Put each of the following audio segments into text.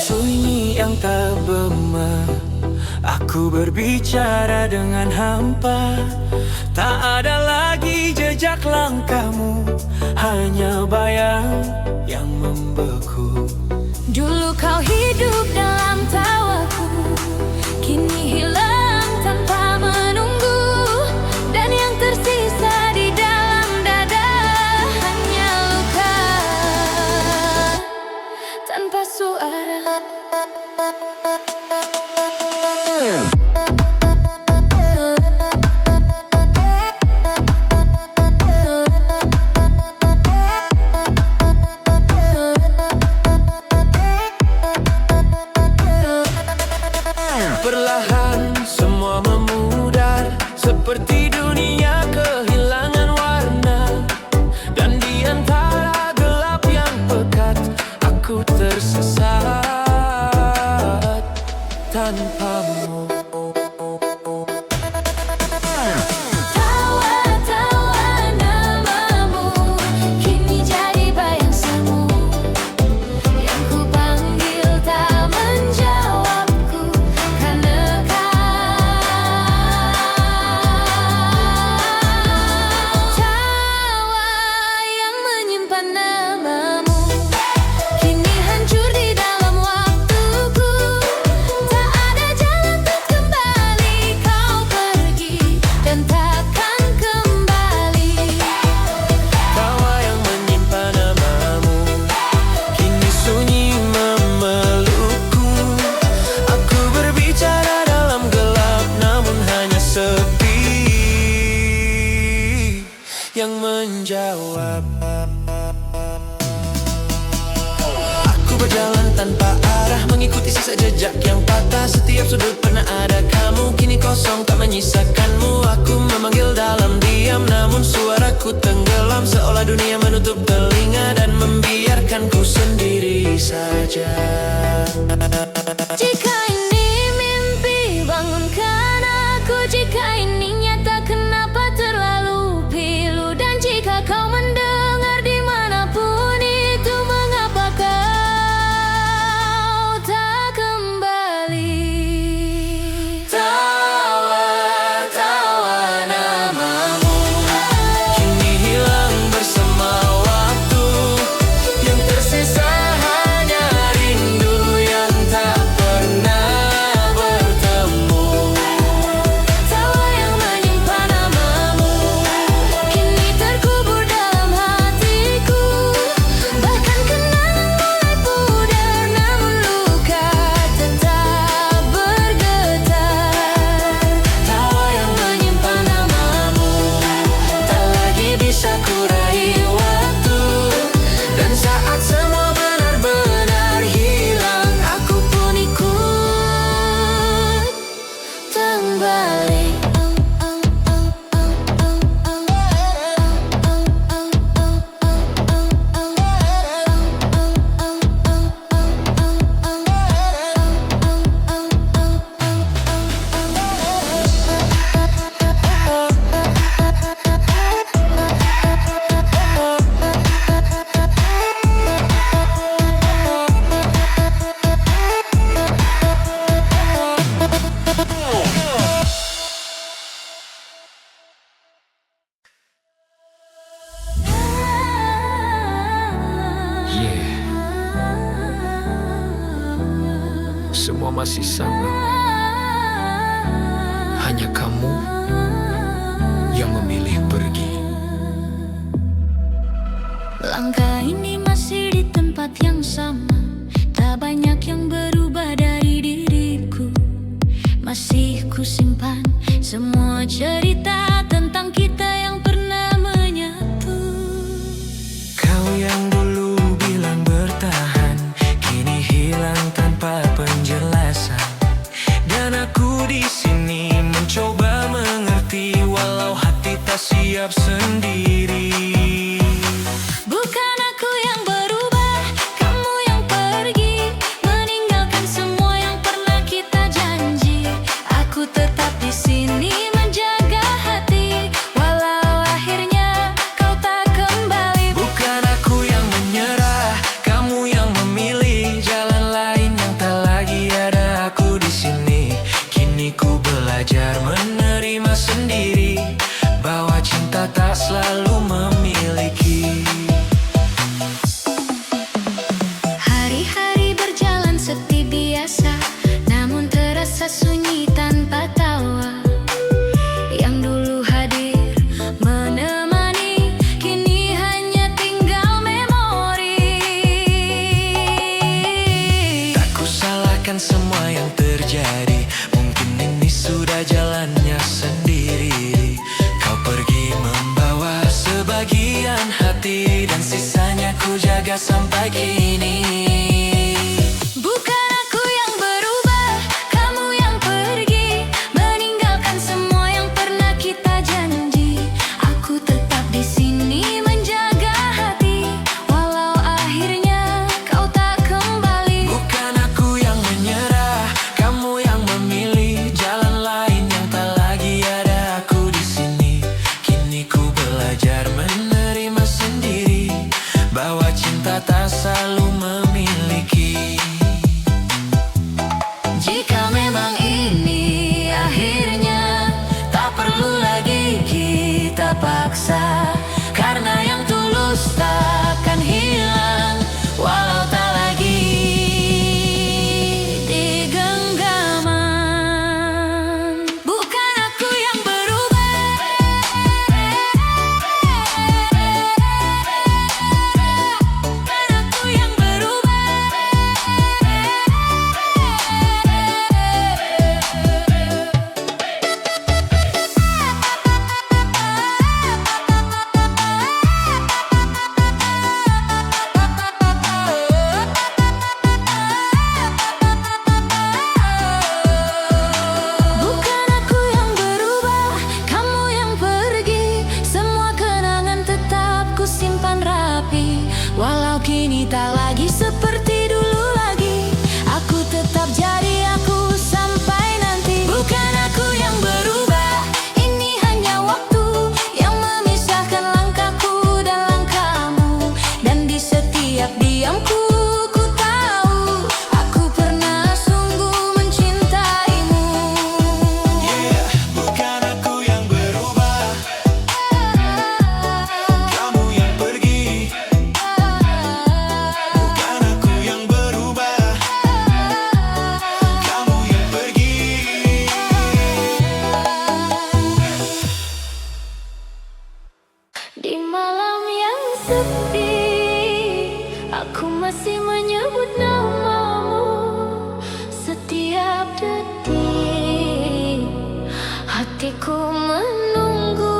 sunyi yang tak berma. Aku berbicara dengan hampa. Tak ada lagi jejak langkahmu, hanya bayang yang membeku. Dulu kau hidup dalam tawaku, kini hilang tanpa menunggu. Dan yang tersisa di dalam dada hanya luka tanpa suara. Perlahan semua memudar, seperti dunia kehilangan warna. Dan di antara gelap yang pekat, aku tersesat tanpamu. Yang menjawab. Aku berjalan tanpa arah, mengikuti sisa jejak yang patah. Setiap sudut pernah ada kamu, kini kosong tak menyisakanmu. Aku memanggil dalam diam, namun suaraku tenggelam, seolah dunia menutup telinga dan membiarkanku sendiri saja. Jika ini mimpi, bangunkan aku. Jika ini nyata, kenapa terlalu pilu? Dan jika kau mendengar dimanapun itu, mengapa kau tak kembali? Tawa-tawa namamu, kini hilang bersama waktu. Yang tersisa hanya rindu yang tak pernah bertemu. Tawa yang menyimpan namamu, kini terkubur dalam hatiku. Bahkan kenangan mulai pudar, namun luka tetap bergetar. Tawa yang menyimpan namamu, tak lagi bisa kurai waktu. Dan saat semua benar-benar hilang, aku pun ikut kembali. Semua masih sama, hanya kamu yang memilih pergi. Langkah ini masih di tempat yang sama, tak banyak yang berubah dari diriku. Masih ku simpan semua cerita tentang kita yang pernah menyatu. Kau yang dulu bilang bertahan, kini hilang tanpa penjelasan. Dan aku di sini mencoba mengerti, walau hati tak siap sendiri. Bukan aku yang berubah, kamu yang pergi, meninggalkan semua yang pernah kita janji. Aku tetap di sini menjaga hati, walau akhirnya kau tak kembali. Bukan aku yang menyerah, kamu yang memilih jalan lain yang tak cinta tak selalu memiliki. Hari-hari berjalan seperti biasa, namun terasa sunyi tanpa tawa. Yang dulu hadir menemani, kini hanya tinggal memori. Tak kusalahkan semua yang terjadi, mungkin ini sudah jalannya sendiri. Kau pergi membawa sebagian hati, dan sisanya ku jaga sampai kini. Bukan aku yang berubah, kamu yang pergi, meninggalkan semua yang pernah kita janji. Aku tetap di sini menjaga hati, walau akhirnya kau tak kembali. Bukan aku yang menyerah, kamu yang memilih jalan lain yang tak lagi ada aku di sini. Kini ku belajar menerima sendiri bahwa cinta tak selalu memiliki. Jika memang ini akhirnya, Tak perlu lagi kita paksa, karena yang tulus takkan hilang, walau tak lagi di genggaman. Bukan aku yang berubah, bukan aku yang berubah. Bukan aku yang berubah, kamu yang pergi. Semua kenangan tetap ku simpan rapi, walau kini tak lagi seperti dulu lagi. Aku tetap jadi aku sampai nanti. Bukan aku yang berubah, ini hanya waktu yang memisahkan langkahku dan langkahmu. Dan di setiap diamku, ku tahu aku pernah sungguh mencintaimu. Bukan aku yang berubah, kamu yang pergi. Bukan aku yang berubah, kamu yang pergi. Di malam yang sepi, aku masih menyebut namamu. Setiap detik, hatiku menunggu.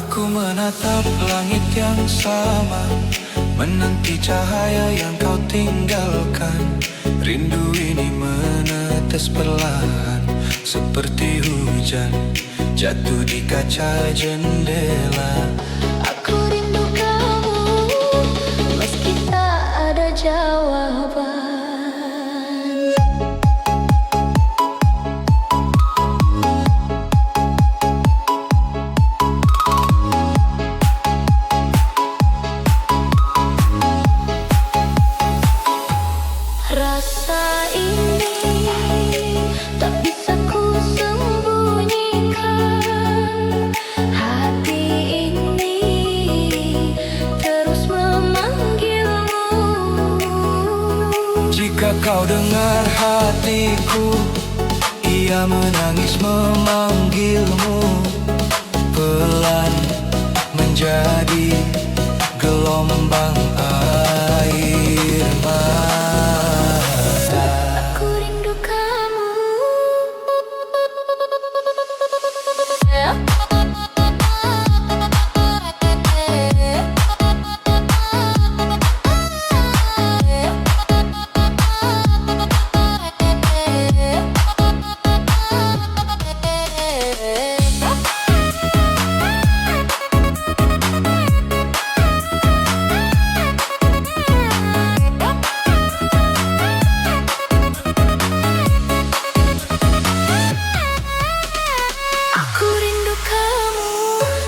Aku menatap langit yang sama, menanti cahaya yang kau tinggalkan. Rindu ini menetes perlahan, seperti hujan jatuh di kaca jendela. Aku rindu kamu, meski tak ada jawaban. Rasa ini tak bisa ku sembunyikan. Hati ini terus memanggilmu. Jika kau dengar hatiku, ia menangis memanggilmu. Pelan menjadi gelombang air mata. Aku rindu kamu.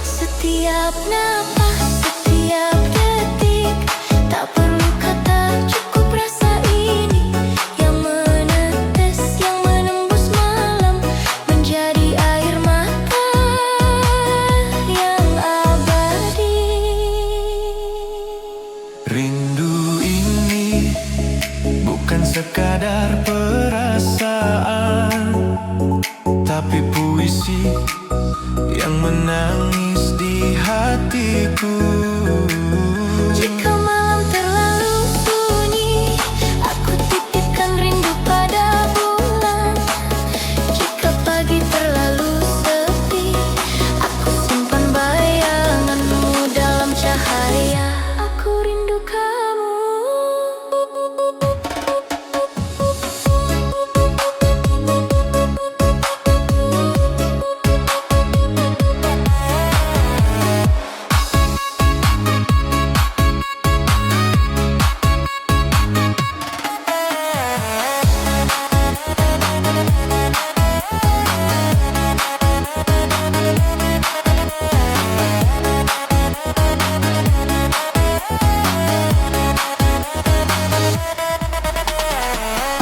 Setiap napas, setiap detik, tak perlu kata, cukup rasa ini yang menetes, yang menembus malam menjadi air mata. yang menangis di hatiku. Jika malam terlalu sunyi, aku titipkan rindu pada bulan. Jika pagi terlalu sepi, aku simpan bayanganmu dalam cahaya. Aku rindu kamu.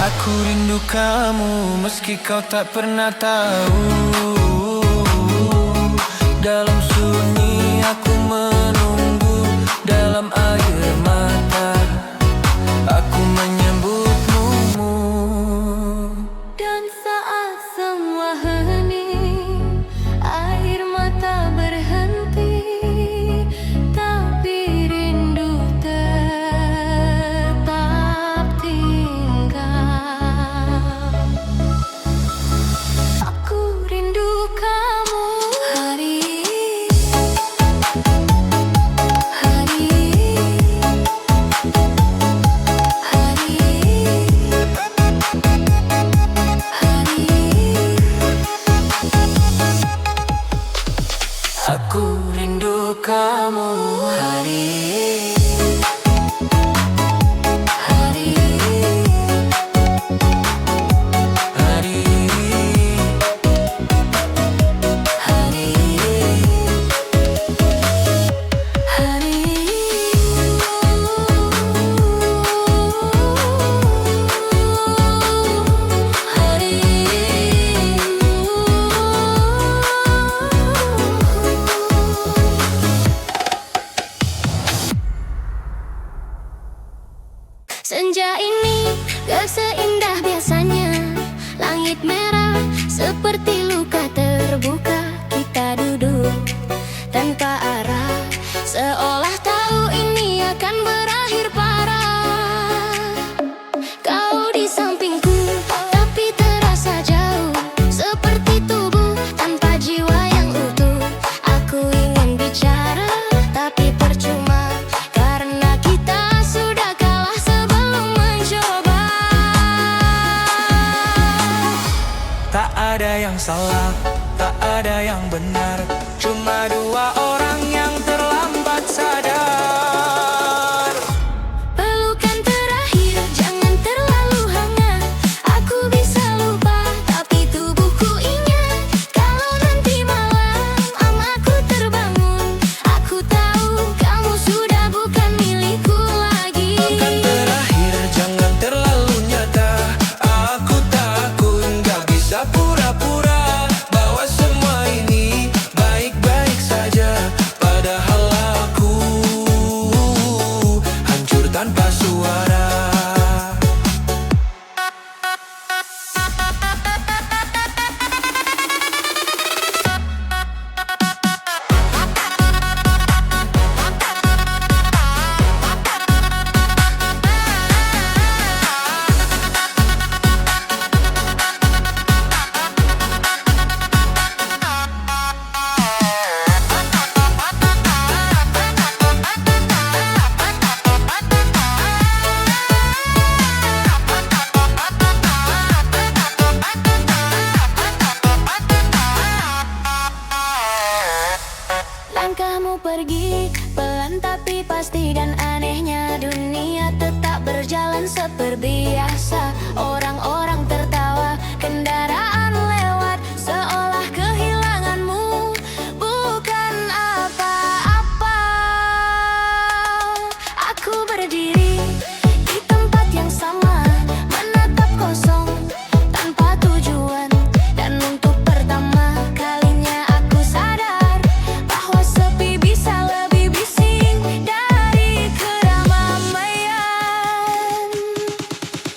Aku rindu kamu meski kau tak pernah tahu. Dalam sunyi aku menunggu, dalam air mata aku menyebutmu. Dan saat semua hening, air mata berhenti, tapi rindu tetap tinggal. Aku rindu kamu hari Aku rindu kamu hari. Senja ini gak seindah biasanya. Langit merah seperti luka terbuka. Kita duduk tanpa arah, seolah tahu ini akan berakhir parah. Kau di sampingku tapi terasa jauh, seperti tubuh tanpa jiwa yang utuh. Aku ingin bicara tapi percuma, karena kita sudah kalah sebelum mencoba. Tak ada yang salah, tak ada yang benar, cuma dua orang yang terlambat sadar. Pelukan terakhir jangan terlalu hangat. Aku bisa lupa tapi tubuhku ingat. Kalau nanti malam aku terbangun, aku tahu kamu sudah bukan milikku lagi. Pelukan terakhir jangan terlalu nyata. Aku takut nggak bisa pura-pura bahwa semua ini baik-baik saja, padahal aku hancur tanpa suara. Langkahmu pergi pelan tapi pasti, dan anehnya dunia tetap berjalan seperti biasa. Orang-orang tertawa, kendaraan lewat, seolah kehilanganmu bukan apa-apa. Aku berdiri di tempat yang sama, menatap kosong tanpa tujuan. Dan untuk pertama kalinya aku sadar bahwa sepi bisa lebih bising dari keramaian.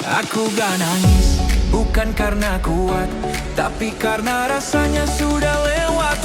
Aku gak nangis, bukan karena kuat, tapi karena rasanya sudah lewat.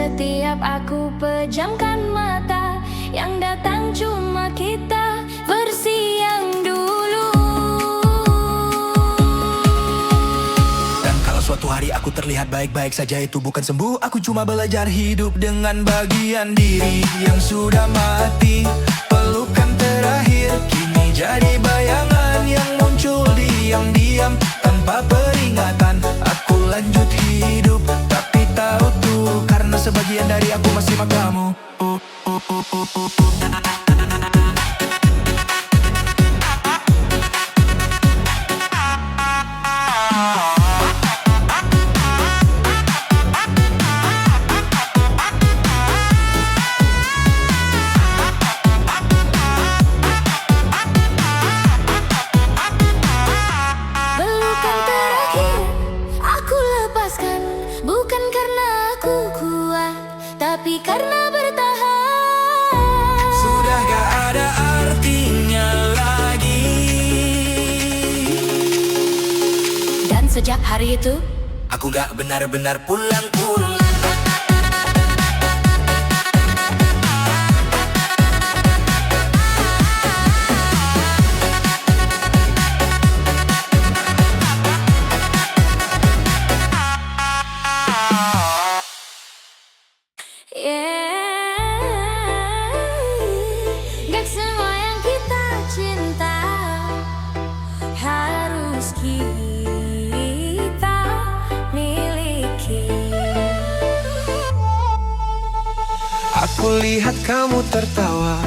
setiap aku pejamkan mata, yang datang cuma kita versi yang dulu. Dan kalau suatu hari aku terlihat baik-baik saja, itu bukan sembuh. Aku cuma belajar hidup dengan bagian diri yang sudah mati. Pelukan terakhir kini jadi bayangan yang muncul diam-diam tanpa peringatan. Aku lanjut hidup tapi tahu tuh, karena sebagian dari aku masih makamu. Pelukan terakhir aku lepaskan, bukan karena aku kuat, tapi karena bertahan. Sudah gak ada artinya lagi. Dan sejak hari itu Aku gak benar-benar pulang-pulang. Gak semua yang kita cinta harus kita miliki. Aku lihat kamu tertawa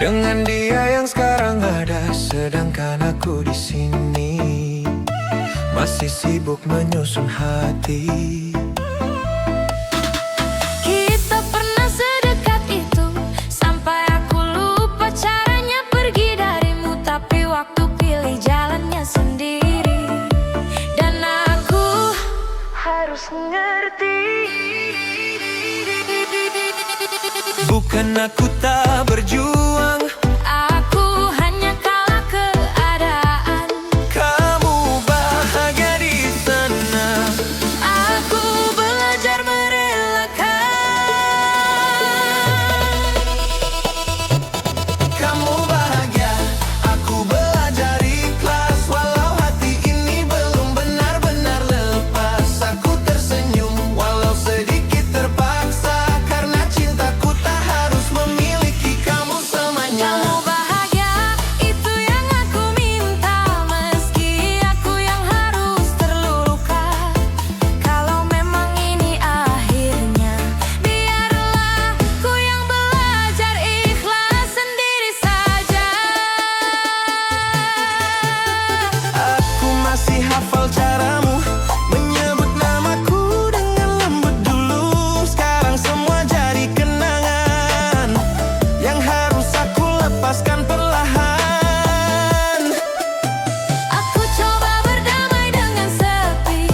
dengan dia yang sekarang ada, sedangkan aku di sini masih sibuk menyusun hati. Kita pernah sedekat itu sampai aku lupa caranya pergi darimu, tapi waktu pilih jalannya sendiri. Dan aku harus ngerti, Bukan aku tak berjuang, aku hanya kalah keadaan. kamu bahagia di sana. Aku belajar merelakan. Kamu bahagia, aku belajar ikhlas. Walau hati ini belum benar-benar lepas. Aku tersenyum walau sedikit terpaksa, karena cintaku tak harus memiliki kamu selamanya. Kamu bahagia, itu yang aku minta, meski aku yang harus terluka. Kalau memang ini akhirnya, biarlah ku yang belajar ikhlas sendiri saja. Aku masih hafal caramu menyebut namaku dengan lembut dulu. Sekarang semua jadi kenangan yang harus aku lepaskan perlahan. Aku coba berdamai dengan sepi,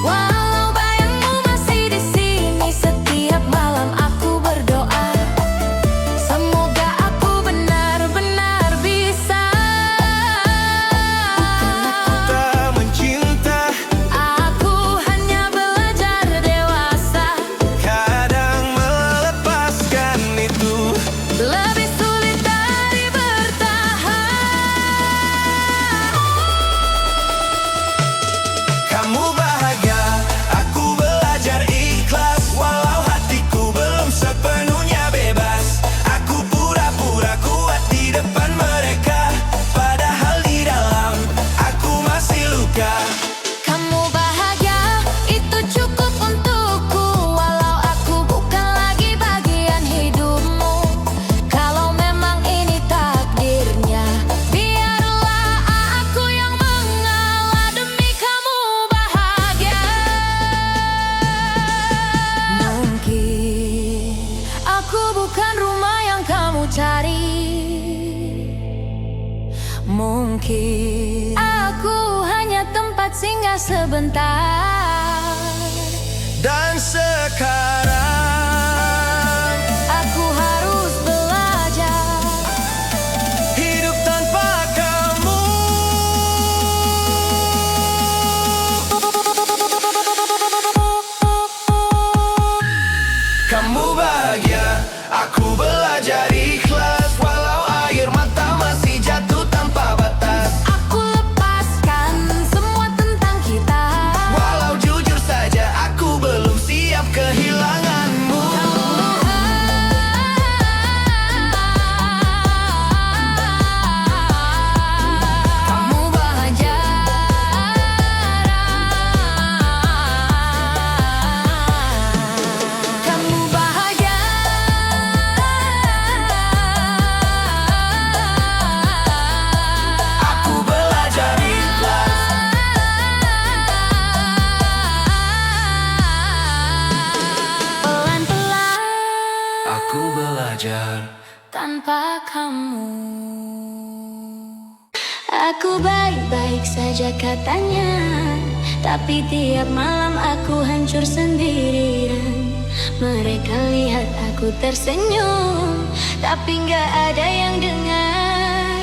walau bayangmu masih di sini. Setiap malam aku berdoa, semoga aku benar-benar bisa. Tak mencinta, Aku hanya belajar dewasa, kadang melepaskan itu. lebih sulit dari bertahan. Kamu bahagia, aku belajar ikhlas. Walau hatiku belum sepenuhnya bebas. Aku pura-pura kuat di depan mereka, padahal di dalam aku masih luka. Kamu bahagia, itu cukup untukku. Walau aku bukan lagi bagian hidupmu. Kalau memang ini takdirnya, biarlah aku yang mengalah demi kamu bahagia. Mungkin aku bukan rumah yang kamu cari. Mungkin aku hanya tempat singgah sebentar. Dan sekarang Aku harus belajar hidup tanpa kamu. kamu bahagia. Aku belajar ikhlas walau air mata masih jatuh tanpa batas. Aku lepaskan semua tentang kita, Walau jujur saja aku belum siap kehilanganmu. kamu bahagia. Kamu bahagia. Aku belajar ikhlas. Pelan-pelan Aku belajar. tanpa kamu. Aku baik-baik saja katanya, tapi tiap malam aku hancur sendirian. Mereka lihat aku tersenyum, tapi nggak ada yang dengar.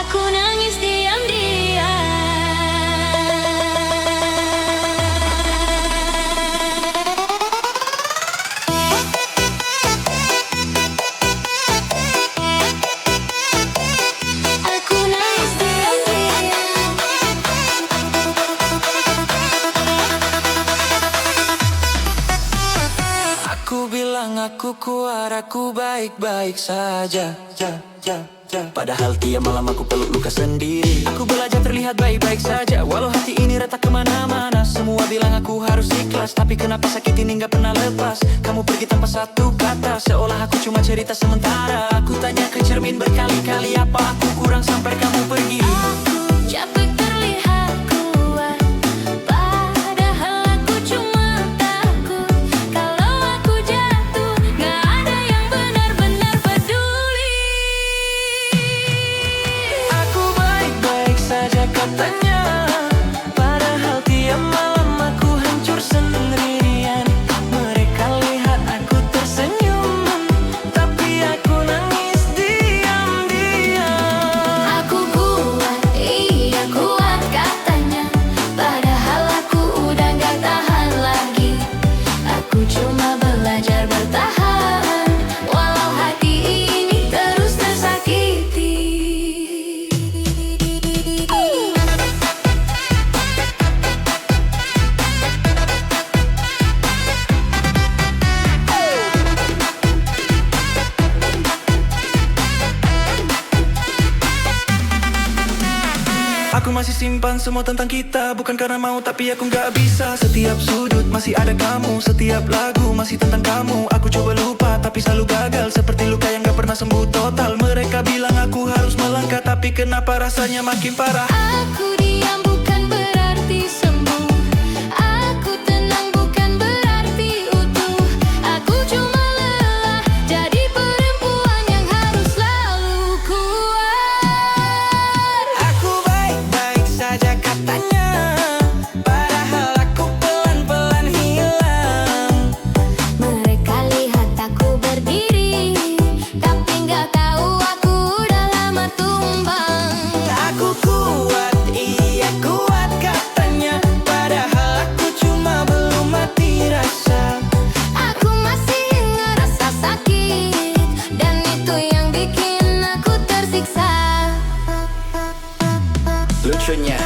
Aku nangis diam-diam. Aku nangis diam-diam. Aku bilang aku kuat, aku baik-baik saja. Padahal tiap malam aku peluk luka sendiri. Aku belajar terlihat baik-baik saja, walau hati ini retak kemana-mana. Semua bilang aku harus ikhlas, tapi kenapa sakit ini gak pernah lepas. Kamu pergi tanpa satu kata, seolah aku cuma cerita sementara. Aku tanya ke cermin berkali-kali, apa aku kurang sampai kamu pergi. Aku capek terlihat kuat, padahal aku cuma takut. Kalau aku jatuh, gak ada yang benar-benar peduli. Aku baik-baik saja katanya, padahal tiap malam aku hancur sendirian. Mereka lihat aku tersenyum, tapi aku nangis diam-diam. Aku kuat, iya kuat katanya, padahal aku udah gak tahan lagi. Aku cuma belajar bertahan, walau hati ini terus tersakiti. Aku masih simpan semua tentang kita, bukan karena mau tapi aku gak bisa. Setiap sudut masih ada kamu, setiap lagu masih tentang kamu. Aku coba lupa tapi selalu gagal, seperti luka yang gak pernah sembuh total. Mereka bilang aku harus melangkah, tapi kenapa rasanya makin parah. Aku diam bukan berarti sembuh, aku tenang bukan berarti utuh. Aku cuma lelah jadi perempuan yang harus selalu kuat. Aku baik-baik saja katanya, padahal aku pelan-pelan hilang. Mereka lihat aku berdiri, tapi nggak tahu aku udah lama tumbang. Aku kuat, iya kuat katanya, padahal aku cuma belum mati rasa. Aku masih ngerasa sakit, dan itu yang bikin aku tersiksa. Lucunya,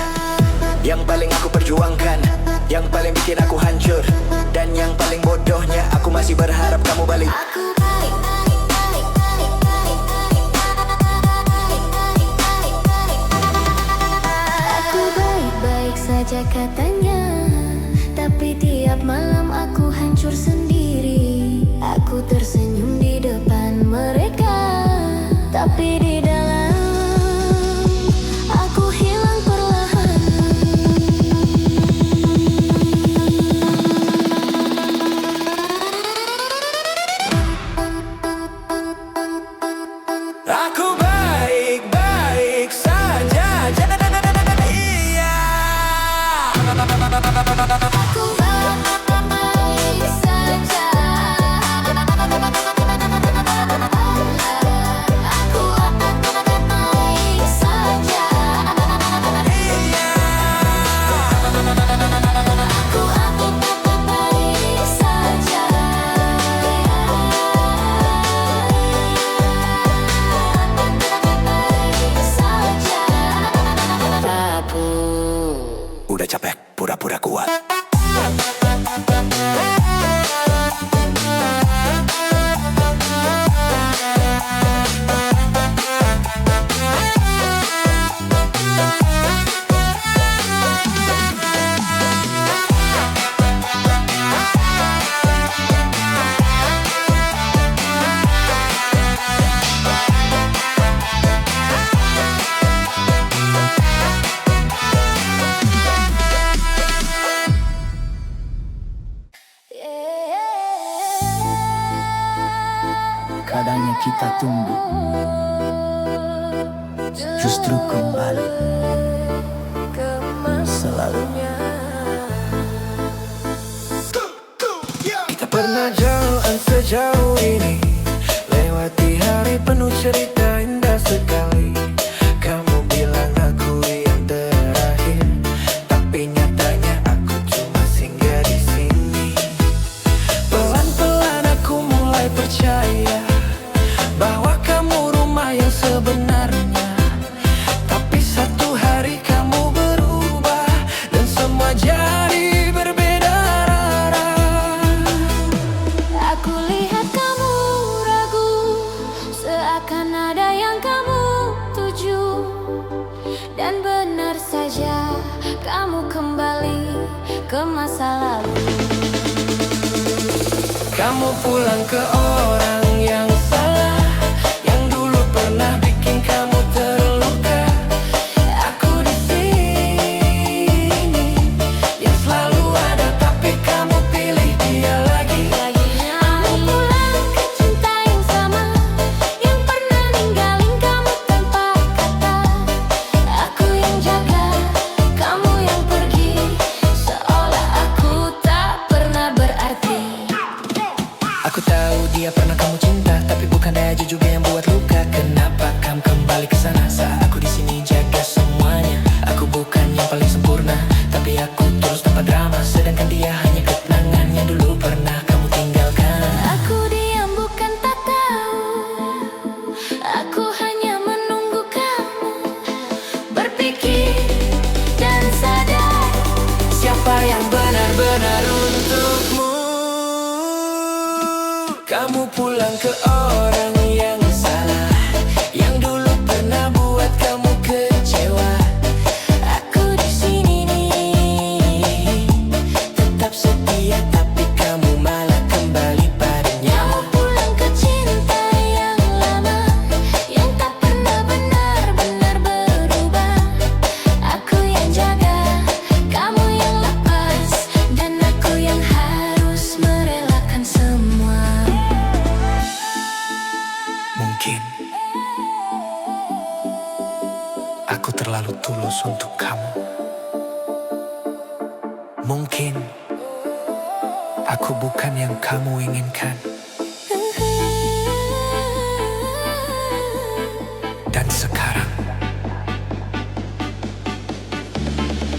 yang paling aku perjuangkan, yang paling bikin aku hancur, dan yang paling bodohnya, aku masih berharap kamu balik. Aku baik-baik saja katanya, tapi tiap malam aku hancur sendiri. Aku tersenyum di depan mereka, tapi di dalam aku hilang perlahan. Aku baik-baik saja, iya. Aku baik saja. Aku padanya kita tumbuh, justru kembali selalu. Kita pernah jalan sejauh ini, lewati hari penuh cerita indah sekali. Kamu bilang aku yang terakhir, tapi nyatanya aku cuma singgah di sini. Pelan-pelan aku mulai percaya bahwa kamu rumah yang sebenarnya. Tapi satu hari kamu berubah dan semua jadi berbeda arah. Aku lihat kamu ragu, seakan ada yang kamu tuju. Dan benar saja, kamu kembali ke masa lalu. Kamu pulang ke orang yang salah, yang dulu pernah bikin kamu terluka. Aku di sini, yang selalu ada, tapi kamu pilih dia lagi. Kamu pulang ke cinta yang sama, yang pernah ninggalin kamu tanpa kata. Aku yang jaga, kamu yang pergi, seolah aku tak pernah berarti. Aku tahu dia pernah kamu cinta, tapi bukan aja juga yang buat luka. Kenapa kamu kembali ke sana saat aku di sini jaga semuanya? Aku bukan yang paling sempurna, tapi aku terus tanpa drama. Sedangkan dia hanya kenangan yang dulu pernah kamu tinggalkan. Aku diam bukan tak tahu, aku hanya menunggu kamu berpikir dan sadar Siapa yang benar-benar untukmu? Kamu pulang ke orang yang salah, yang dulu pernah buat kamu kecewa. Aku di sini nih, tetap setia, tapi kamu malah kembali padanya. Kamu pulang ke cinta yang lama, yang tak pernah benar-benar berubah. Aku yang jaga, kamu yang lepas, dan aku yang harus merelakan semua. Mungkin aku terlalu tulus untuk kamu. Mungkin aku bukan yang kamu inginkan. Dan sekarang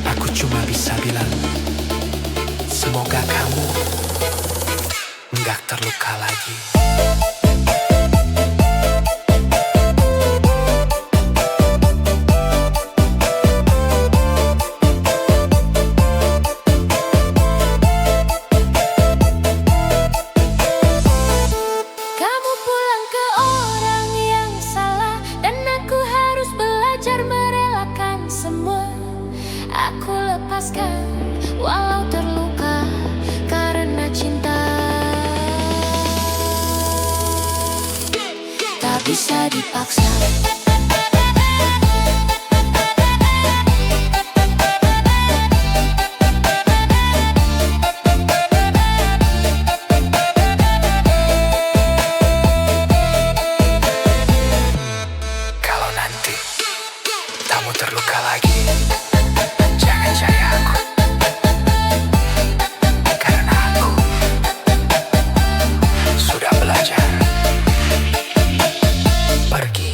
aku cuma bisa bilang, semoga kamu nggak terluka lagi. Kamu pulang ke orang yang salah, dan aku harus belajar merelakan semua. Aku lepaskan walau terluka karena cinta. Tak bisa dipaksa. Kalau nanti kamu terluka lagi, jangan cari aku, karena aku sudah belajar pergi.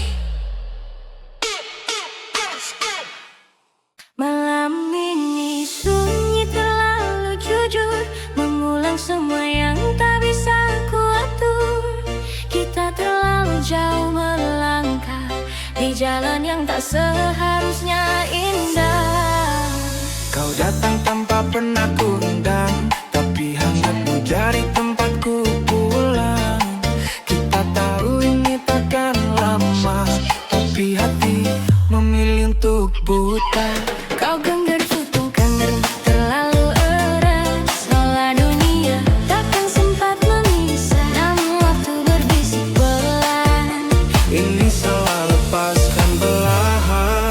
Malam ini sunyi terlalu jujur, mengulang semua yang tak bisa kuatur. Kita terlalu jauh melangkah di jalan yang tak seharusnya indah. Kau datang tanpa pernah kuundang, tapi hangatmu jadi tempatku pulang. Kita tahu ini takkan lama, tapi hati memilih untuk buta. Kau genggam kangen terlalu erat, seolah dunia takkan sempat memisah. Namun waktu berbisik pelan, Ini salah lepaskan belahan.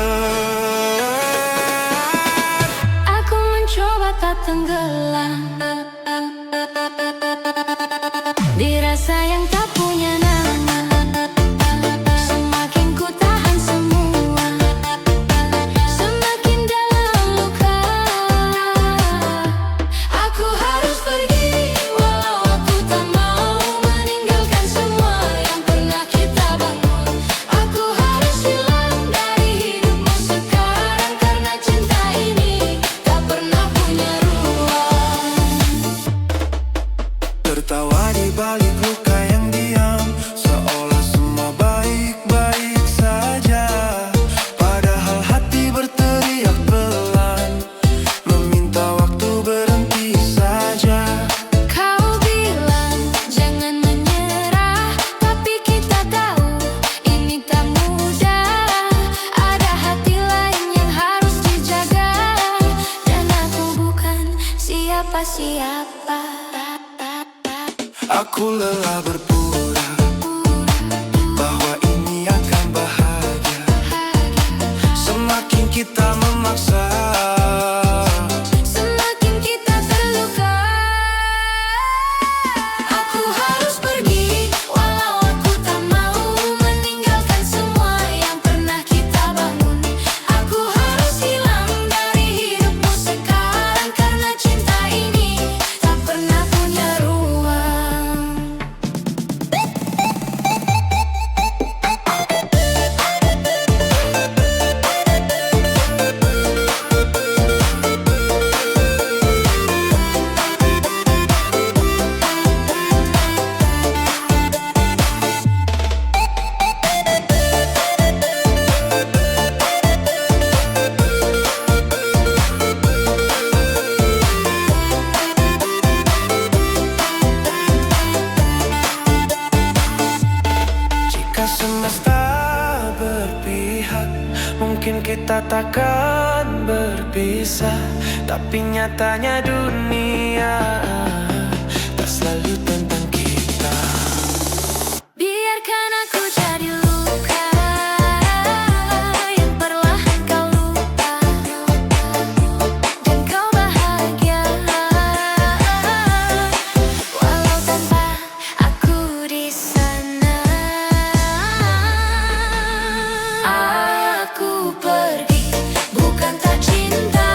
Aku lelah berpura bahwa ini akan bahagia. Semakin kita memaksa, semakin kita terluka. Aku harus pergi, walau aku tak mau meninggalkan semua yang pernah kita bangun. Aku harus hilang dari hidupmu sekarang, karena cinta ini tak pernah punya ruang. jika semesta berpihak, mungkin kita takkan berpisah. Tapi nyatanya dunia tak selalu tentang kita. Biarkan aku jadi luka yang perlahan kau lupa, dan kau bahagia walau tanpa aku di sana. Aku pergi bukan tak cinta,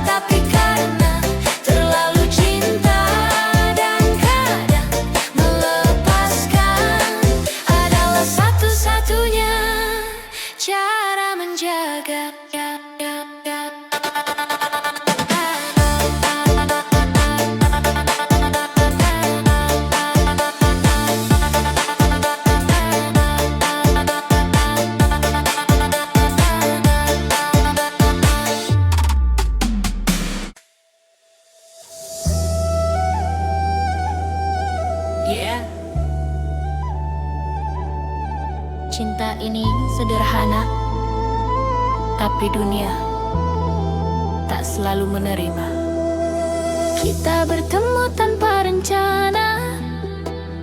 tapi karena terlalu cinta, dan kadang melepaskan adalah satu-satunya cara menjaga. Yeah. Cinta ini sederhana, tapi dunia tak selalu menerima. Kita bertemu tanpa rencana,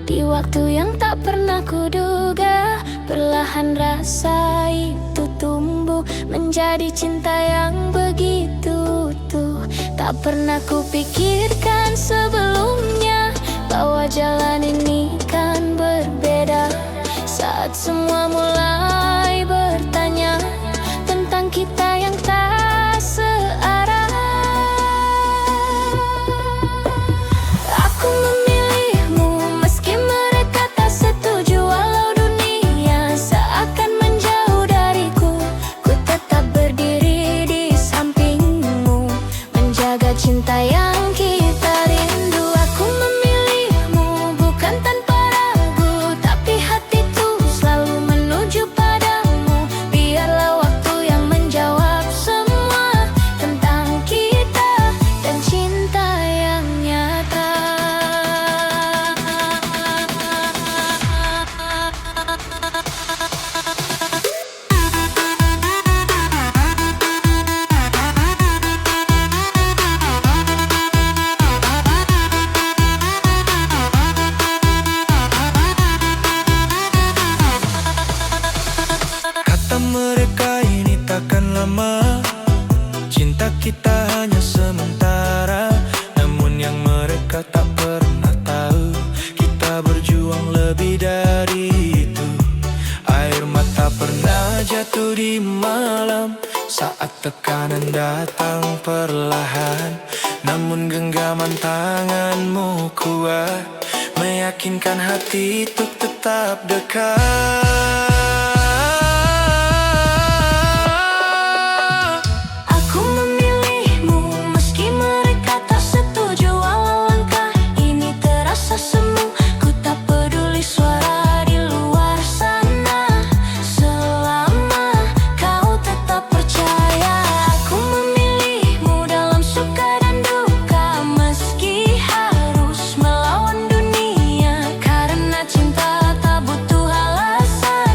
di waktu yang tak pernah kuduga. Perlahan rasa itu tumbuh menjadi cinta yang begitu utuh. Tak pernah kupikirkan sebelumnya bahwa jalan ini kan berbeda. Saat semua mulai bertanya tentang kita yang tak searah, aku memilihmu meski mereka tak setuju. Walau dunia seakan menjauh dariku, ku tetap berdiri di sampingmu, menjaga cinta yang kita rindu. Aku memilihmu bukan tanpa ragu, tapi hatiku selalu menuju padamu. Biarlah waktu yang menjawab semua tentang kita dan cinta yang nyata. Kata mereka ini takkan lama, cinta kita hanya sementara. Namun yang mereka tak pernah tahu, kita berjuang lebih dari itu. Air mata pernah jatuh di malam saat tekanan datang perlahan. Namun genggaman tanganmu kuat, meyakinkan hati untuk tetap dekat. Aku memilihmu meski mereka tak setuju. Walau langkah ini terasa semu, ku tak peduli suara di luar sana, selama kau tetap percaya. Aku memilihmu dalam suka dan duka, meski harus melawan dunia. Karena cinta tak butuh alasan,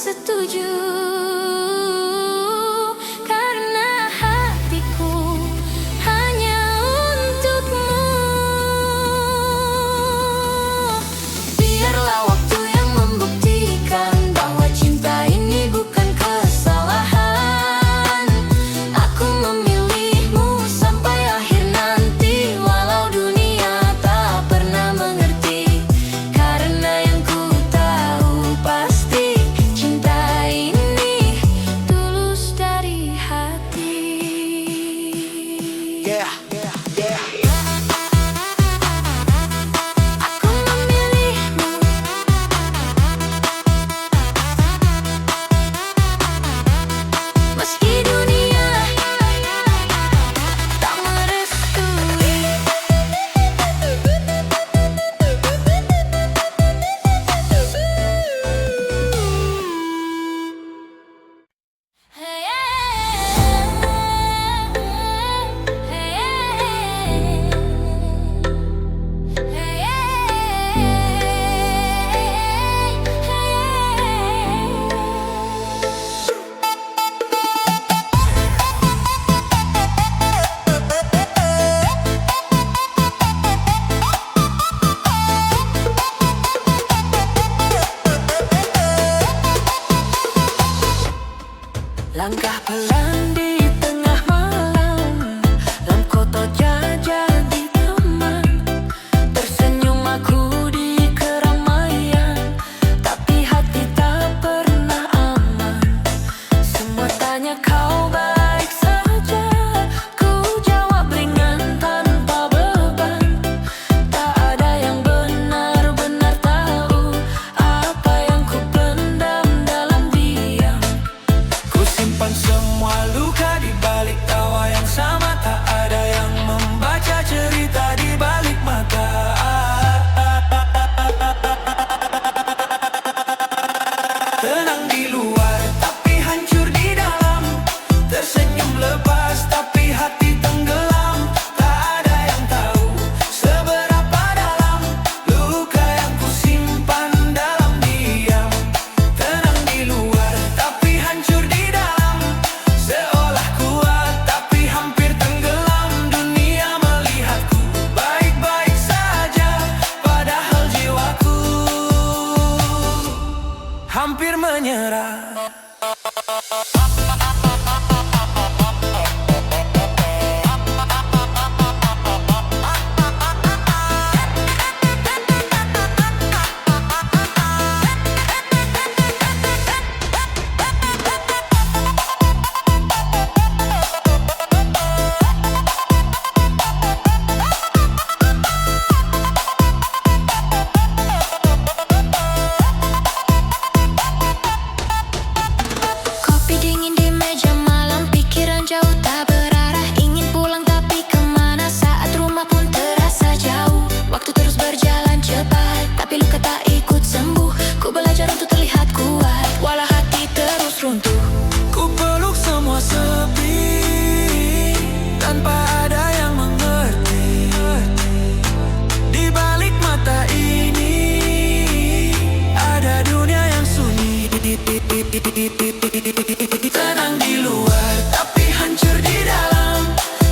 setuju, karena hatiku hanya untukmu. Biarlah waktu yang membuktikan bahwa cinta ini bukan kesalahan. Aku memilihmu sampai akhir nanti, walau dunia tak pernah mengerti. Karena yang ku tahu pasti, cinta ini tulus dari hati. Aku memilihmu, meski dunia tak merestui. Langkah pelan di tengah malam, lampu kota jadi teman. Tersenyum aku di keramaian, tapi hati tak pernah aman. Semua tanya kau baik saja, ku jawab ringan tanpa beban. Tak ada yang benar-benar tahu apa yang ku pendam dalam diam. Ku simpan semua luka di balik tawa yang sama, tak ada yang membaca cerita di balik mata. Tenang di luar, tapi hancur di dalam. Tersenyum lepas, tapi hati tenggelam. Tak ada yang tahu seberapa dalam luka yang ku simpan dalam diam. Tenang di luar, tapi hancur di dalam. Seolah kuat, tapi hampir tenggelam. Dunia melihatku baik-baik saja, padahal jiwaku hampir menyerah. Kopi dingin di meja malam, pikiran jauh tak berarah. Ingin pulang tapi kemana, saat rumah pun terasa jauh. Waktu terus berjalan cepat, tapi luka tak ikut sembuh. Ku belajar untuk terlihat kuat, walau hati terus runtuh. Ku peluk semua sepi, tanpa ada yang mengerti. Di balik mata ini ada dunia yang sunyi. Tenang di luar, tapi hancur di dalam.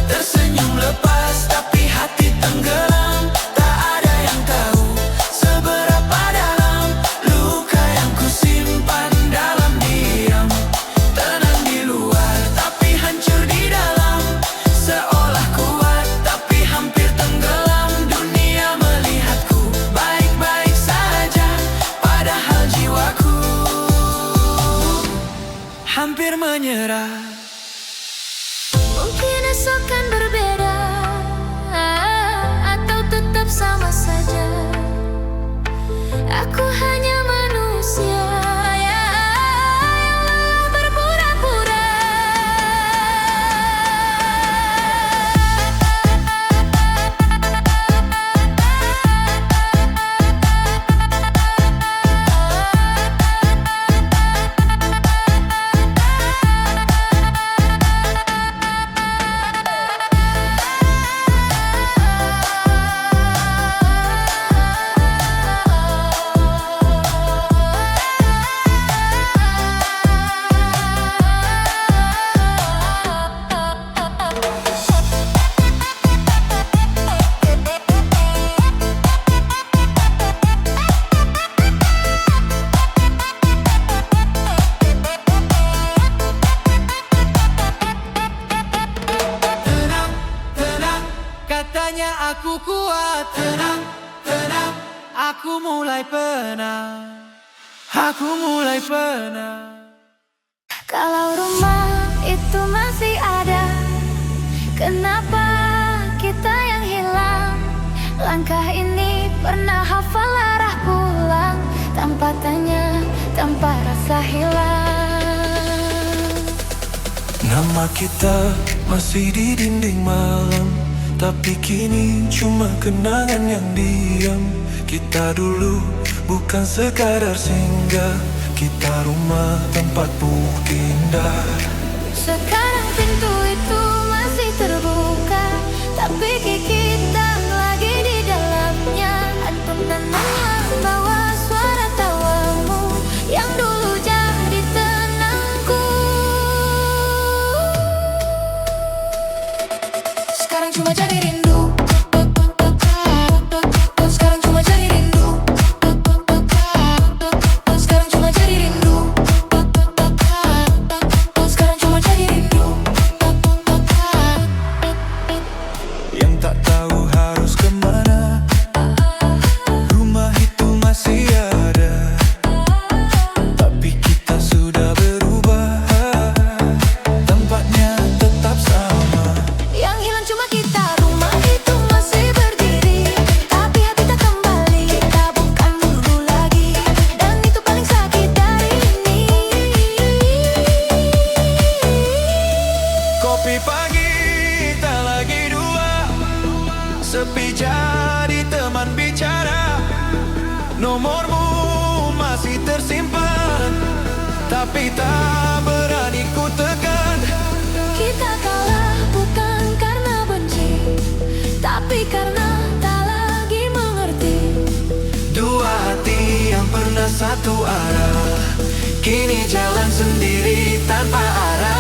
Tersenyum lepas, tapi hati tenggelam. Tak ada yang tahu seberapa dalam luka yang ku simpan dalam diam. Tenang di luar, tapi hancur di dalam. Seolah kuat, tapi hampir tenggelam. Dunia melihatku baik-baik saja, padahal jiwaku hampir menyerah. Mungkin esok kan berbeda, atau tetap sama saja. Aku hanya manusia yang lelah berpura-pura. Aku kuat, tenang, tenang. Aku mulai penang. Aku mulai penang. Kalau rumah itu masih ada, kenapa kita yang hilang? Langkah ini pernah hafal arah pulang, tanpa tanya, tanpa rasa hilang. Nama kita masih di dinding malam, tapi kini cuma kenangan yang diam. Kita dulu bukan sekadar singgah, kita rumah tempat bukti indah. Sekarang pintu itu masih terbuka, tapi kita lagi di dalamnya. Antum tenanglah, bawa suara tawamu yang dulu jadi tenangku. Sekarang cuma jadi rindu. Sekarang cuma jadi rindu. Sekarang cuma jadi rindu. Sekarang cuma jadi rindu. Yang tak tahu harus kemana, rumah itu masih ada, tapi kita sudah berubah, tempatnya tetap sama. Yang hilang cuma kita, rumah itu masih berdiri, tapi hati tak kembali, kita bukan dulu lagi. Dan itu paling sakit dari ini. Kopi pagi tak lagi dua, sepi jadi teman bicara. Nomormu masih tersimpan, tapi tak berani ku tekan. Kita kalah bukan karena benci, tapi karena tak lagi mengerti. Dua hati yang pernah satu arah, kini jalan sendiri tanpa arah.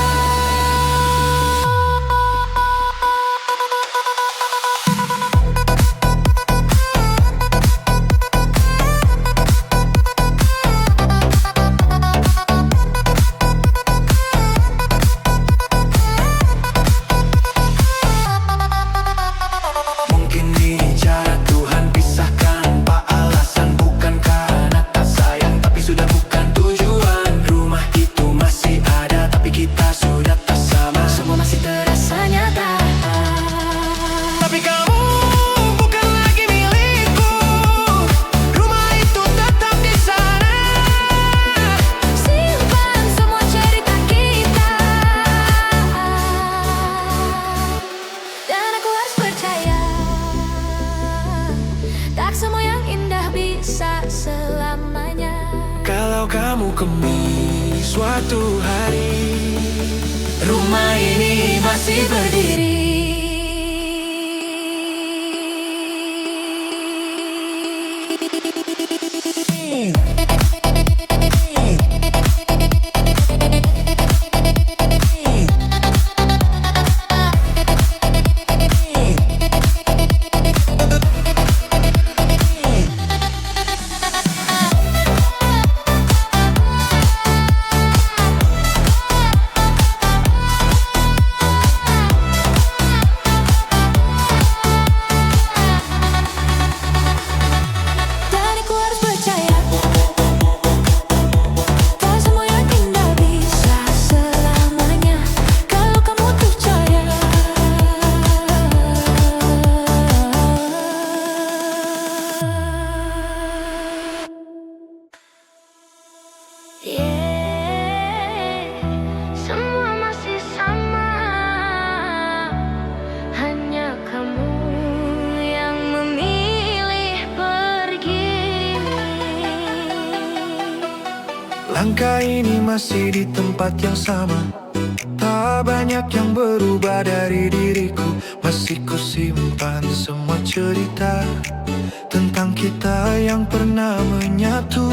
Mungkin ini cara Tuhan pisahkan, pak alasan bukan karena tak sayang, tapi sudah bukan tujuan. Rumah itu masih ada, tapi kita sudah tak sama. Semua masih terasa nyata, Tapi kamu bukan lagi milikku, rumah itu tetap di sana. simpan semua cerita kita. Dan aku harus percaya, tak semua yang indah bisa selamanya. Kalau kamu kembali suatu hari, rumah ini masih berdiri. Dan aku harus percaya, tak semua yang indah bisa selamanya. Kalau kamu percaya, semua masih sama, hanya kamu yang memilih pergi. Langkah ini masih di tempat yang sama, tak banyak yang berubah dari diriku. Masih ku simpan semua cerita tentang kita yang pernah menyatu.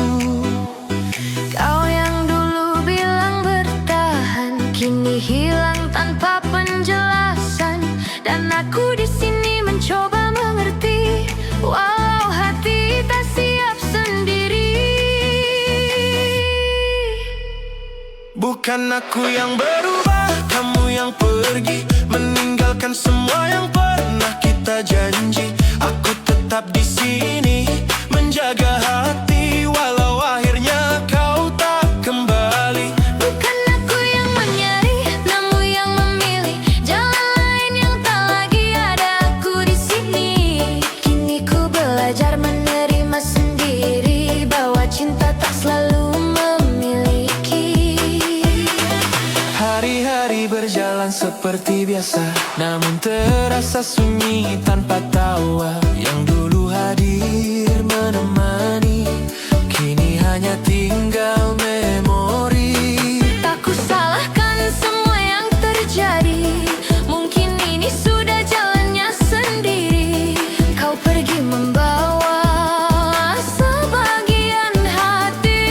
Kau yang dulu bilang bertahan, kini hilang tanpa penjelasan. Dan aku di sini mencoba mengerti, walau hati tak siap sendiri. Bukan aku yang berubah, kamu yang pergi, meninggalkan semua yang pernah kita janji. tetap di sini menjaga hati walau akhirnya kau tak kembali. Bukan aku yang menyeri, namun yang memilih jalan lain yang tak lagi ada aku di sini. Kini ku belajar menerima sendiri bahwa cinta tak selalu memiliki. Hari-hari berjalan seperti biasa, namun terasa sunyi tanpa tawa. Yang dulu hadir menemani, kini hanya tinggal memori. Tak ku salahkan semua yang terjadi, mungkin ini sudah jalannya sendiri. Kau pergi membawa sebagian hati,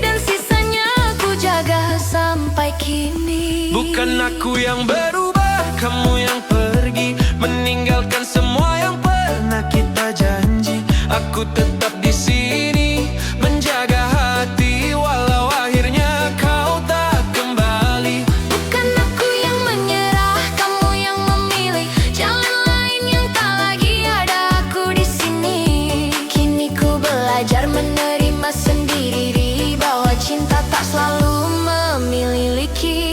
dan sisanya ku jaga sampai kini. Bukan aku yang berubah, kamu yang pergi, meninggalkan semua yang pernah kita janji. Aku tetap di sini menjaga hati walau akhirnya kau tak kembali. Bukan aku yang menyerah, kamu yang memilih jalan lain yang tak lagi ada aku di sini. Kini ku belajar menerima sendiri bahwa cinta tak selalu memiliki.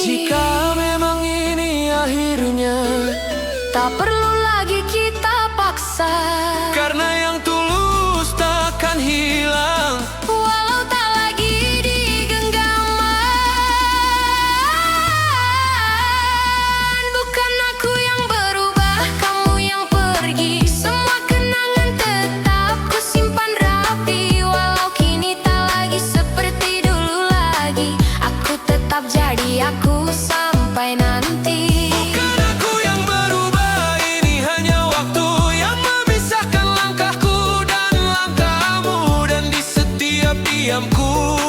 Jika memang ini akhirnya, Tak perlu lagi kita paksa, karena yang tulus takkan hilang. walau tak lagi digenggaman. Bukan aku yang berubah, kamu yang pergi. Semua kenangan tetap ku simpan rapi, walau kini tak lagi seperti dulu lagi. Aku tetap jadi aku sampai nanti. Bukan aku yang berubah, ini hanya waktu yang memisahkan langkahku dan langkahmu. Dan di setiap diamku